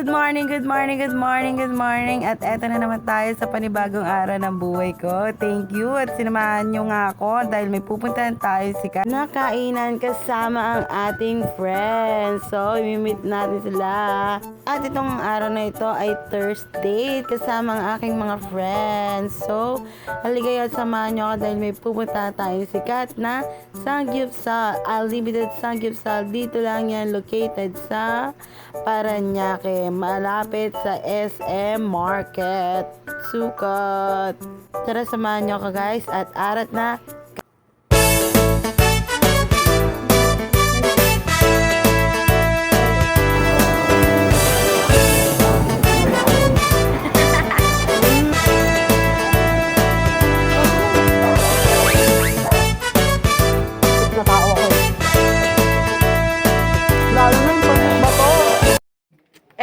Good morning, good morning, good morning, good morning. At eto na naman tayo sa panibagong araw ng buhay ko. Thank you at sinamahan nyo nga ako dahil may pupuntahan tayo na kainan kasama ang ating friends. So, imimit natin sila. At itong araw na ito ay Thursday kasama ang aking mga friends. So, haligay at samahan nyo ako dahil may pupuntahan tayo sikat na Samgyupsal. Unlimited Samgyupsal. Dito lang yan located sa Paranaque, malapit sa SM Market. Sukat. Tara, samahan nyo ako guys at arat na.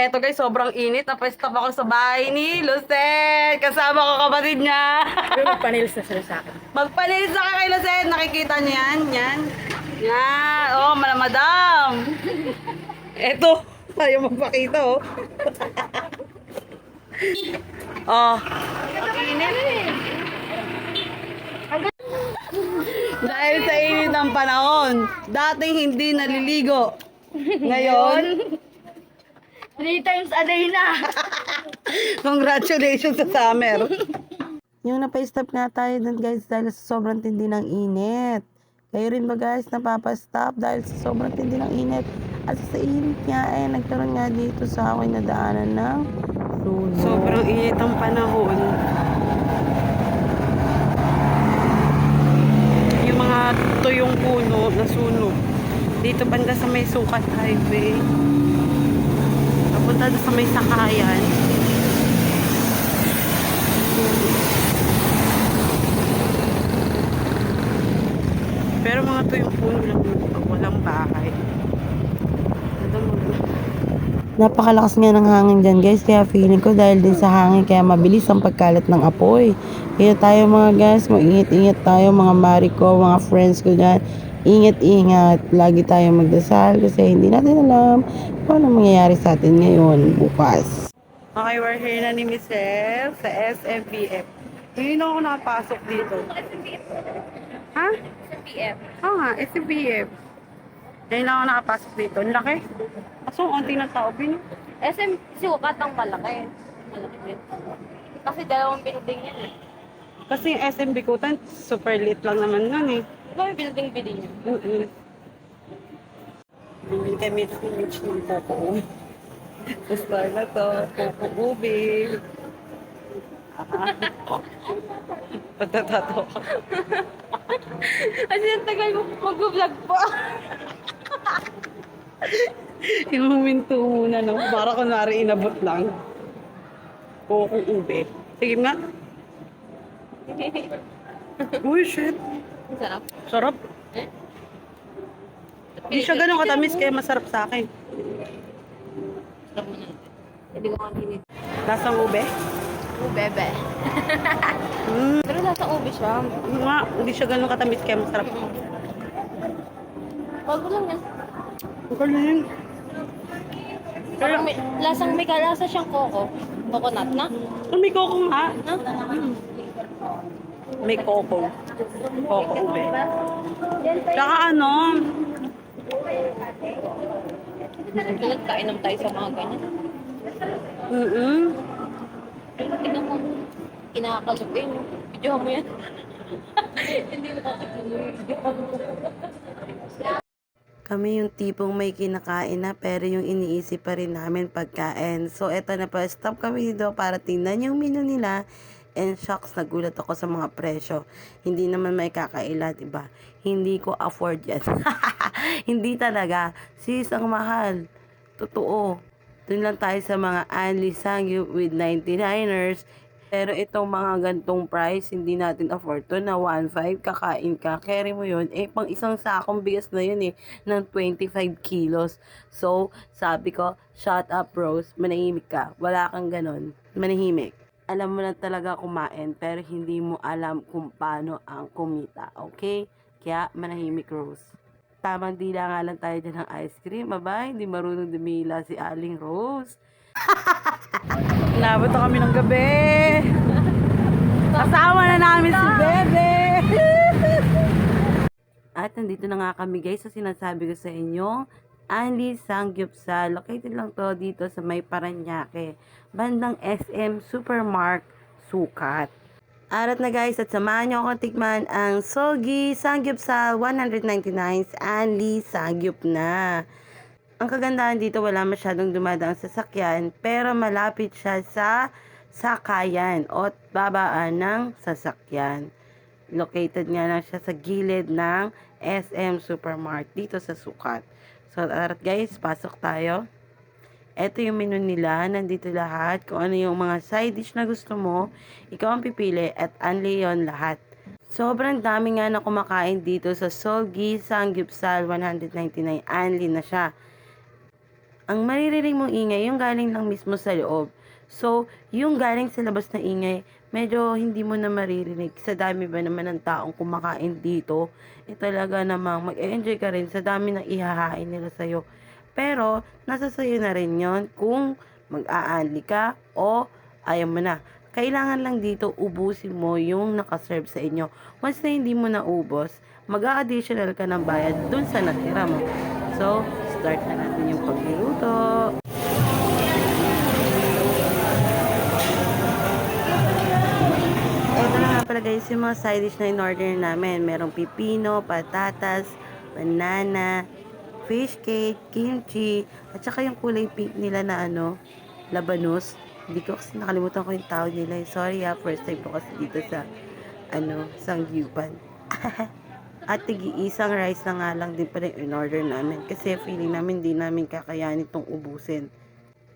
Eto guys, sobrang init. Napastop ako sa bahay ni Lucet. Kasama ko kapatid niya. Magpanilis na sila sa akin. Magpanilis na ka kay Lucet. Nakikita niyo yan? Yan. Yan. Oh, malamadam. Eto. Ayaw magpakita oh. Oh. Ang init. Dahil sa init ng panahon, dating hindi naliligo. Ngayon, 3 times a day na. congratulations sa summer. Yung napastop nga tayo dun guys dahil sa sobrang tindi ng init. Kayo rin ba guys napapastop dahil sa sobrang tindi ng init? At sa init nga nagkaroon nga dito sa akin na daanan ng sunog. Sobrang init ang panahon. Yung mga tuyong puno na sunog. Dito banda sa may Sukat Highway. Punta sa may sakayan. Pero mga to yung puno lang pag walang bahay. Napakalakas nga ng hangin dyan guys. Kaya feeling ko dahil din sa hangin kaya mabilis ang pagkalat ng apoy. Kaya tayo mga guys, mag-ingat-ingat tayo mga mari ko, mga friends ko dyan. Ingat-ingat. Lagi tayong magdasal kasi hindi natin alam kung ano mangyayari sa atin ngayon, bukas. Okay, we're here na ni Michelle sa SMBF. Hindi na ako nakapasok dito. Ha? SMBF. Oo nga, SMBF. Hindi na ako nakapasok dito. Ang laki. Kaso, onti ng tao. SM Sukat ang malaki. Malaki din. Kasi dalawang building yan eh. Kasi yung SM Bikutan, super lit lang naman nun eh. Ikaw yung building niya. Bumili kami ng image ng Coco. Gusto na to, Coco Ubi. Patatato ka. Kasi ang tagal mo mag-vlog pa. Yung huminto muna, no? Para kunwari inabot lang. Coco Ubi. Sige nga. Uy, shit. Ang sarap. Sarap. Eh? Hindi siya ganun katamis kaya masarap sa akin. Sarap mo natin. Hindi ko kaninin. Lasang ube? Bebe. Pero nasa ube siya. Nga, hindi siya ganun katamis kaya masarap. Bago lang yan. Ang galing. Parang lasang may kalasa siyang coco. Coconut na? May coco nga. No? May coco. Coco ube. Tsaka ano, Nagkainom tayo sa mga ganyan. Tingnan mo. Kinakakalap eh. Video mo yan. Hindi mo kami yung tipong may kinakain na pero yung iniisip pa rin namin pagkain. So eto na pa, stop kami dito para tingnan yung menu nila. And shocks, nagulat ako sa mga presyo. Hindi naman may kakaila, diba? Hindi ko afford yan. Hindi talaga. Sis, ang mahal. Totoo. Doon lang tayo sa mga Anli Sangyup with 99ers. Pero itong mga gantong price, hindi natin afford to na 1.5 kakain ka. Carry mo yun. Eh, pang isang sakong bigas na yun eh, ng 25 kilos. So, sabi ko, shut up bros, manahimik ka. Wala kang ganon. Manahimik. Alam mo na talaga kumain, pero hindi mo alam kung paano ang kumita. Okay? Kaya, manahimik Rose. Tamang dila nga lang tayo dyan ng ice cream. Aba, hindi marunong dumila si Aling Rose. Inabot na kami ng gabi. Kasama na namin si Bebe. At nandito na nga kami guys sa sinasabi ko sa inyo. Anli Sangyupsal. Located lang to dito sa may Paranaque. Bandang SM Supermart Sukat. Arat na guys at samahan nyo akong tikman ang Sogi Sangyupsal 199 Anli Sangyup na. Ang kagandahan dito wala masyadong dumadaang sasakyan pero malapit siya sa sakayan o babaan ng sasakyan. Located nga lang siya sa gilid ng SM Supermart dito sa Sukat. So, arat guys, pasok tayo. Ito yung menu nila. Nandito lahat. Kung ano yung mga side dish na gusto mo, ikaw ang pipili at unli yun lahat. Sobrang dami nga na kumakain dito sa Sogi Sangyupsal 199. Unli na siya. Ang maririnig mong ingay, yung galing lang mismo sa loob. So, yung galing sa labas na ingay, medyo hindi mo na maririnig. Sa dami ba naman ng taong kumakain dito, talaga namang mag-enjoy ka rin sa dami ng ihahain nila sa'yo. Pero, nasa sayo na rin yon kung mag-aali ka o ayaw mo na. Kailangan lang dito ubusin mo yung nakaserve sa inyo. Once na hindi mo naubos, mag-a-additional ka ng bayad dun sa natira mo. So, start na natin yung pagluluto. Ito na nga pala guys yung mga side dish na in-order namin. Merong pipino, patatas, banana, fish cake, kimchi, at saka yung kulay pink nila na labanos. Hindi ko kasi nakalimutan ko yung tawag nila. Sorry first time ko kasi dito sa Sangyupan. At tig-iisang rice na nga lang din pala yung in-order namin. Kasi feeling namin di namin kakayanin itong ubusin.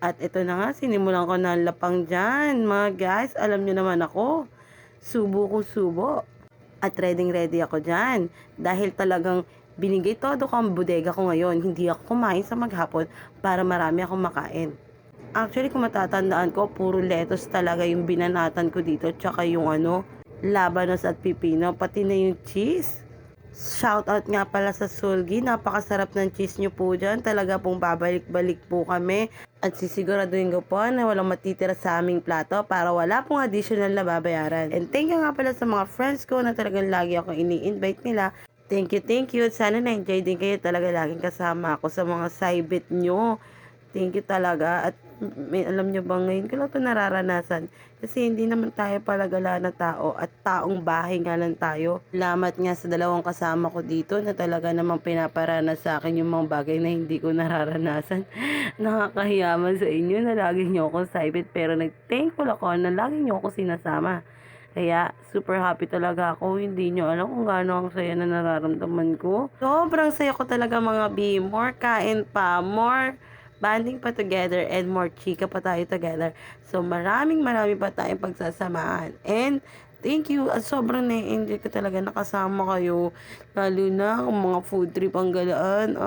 At ito na nga, sinimulan ko na lapang dyan. Mga guys, alam nyo naman ako. Subo ko subo. At ready ako dyan. Dahil talagang binigay todo ko ang bodega ko ngayon. Hindi ako kumain sa maghapon para marami akong makain. Actually, kung matatandaan ko, puro lettuce talaga yung binanatan ko dito. Tsaka yung labanos at pipino. Pati na yung cheese. Shoutout nga pala sa Sulgi. Napakasarap ng cheese nyo po dyan. Talaga pong babalik-balik po kami. At sisiguraduhin ko po na walang matitira sa aming plato para wala pong additional na babayaran. And thank you nga pala sa mga friends ko na talagang lagi ako ini-invite nila. Thank you. Sana na-enjoy din kayo. Talaga laging kasama ako sa mga side nyo. Thank you talaga. At alam nyo ba ngayon ko lang ito nararanasan. Kasi hindi naman tayo palagala na tao at taong bahay nga lang tayo. Salamat nga sa dalawang kasama ko dito na talaga namang pinaparanas sa akin yung mga bagay na hindi ko nararanasan. Nakakahiyaman sa inyo na lagi nyo akong saibit pero nag-thankful ako na lagi nyo ako sinasama. Kaya, super happy talaga ako. Hindi nyo alam kung gaano ang saya na nararamdaman ko. Sobrang saya ko talaga mga B. More kain pa, more banding pa together, and more chika pa tayo together. So, marami pa tayong pagsasamahan. And, thank you. At sobrang na-enjoy ko talaga nakasama kayo. Lalo na kung mga food trip ang galaan.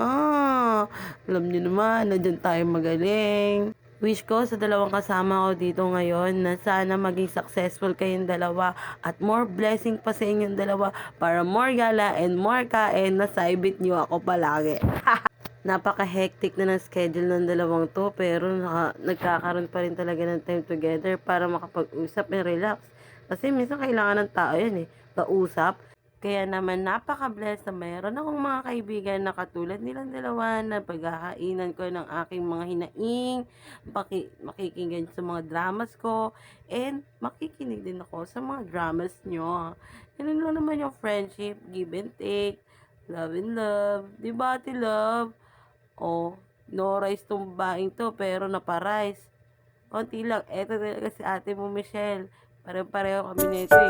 Alam nyo naman, na dyan tayo magaling. Wish ko sa dalawang kasama ko dito ngayon na sana maging successful kayong dalawa at more blessing pa sa inyong dalawa para more gala and more kain na saibit nyo ako palagi. Napaka-hectic na ng schedule ng dalawang to pero nagkakaroon pa rin talaga ng time together para makapag-usap and relax. Kasi minsan kailangan ng tao yan kausap. Kaya naman napaka-blessed na mayroon akong mga kaibigan na katulad nilang dalawa na paghahainan ko ng aking mga hinaing, makikinggan sa mga dramas ko, and makikinig din ako sa mga dramas nyo. Ganun lang naman yung friendship, give and take, love and love. Diba, ati love? No rice tong baing to, pero napa-rice. Konti lang. Eto talaga si ate mo, Michelle. Pare-pareho kami nito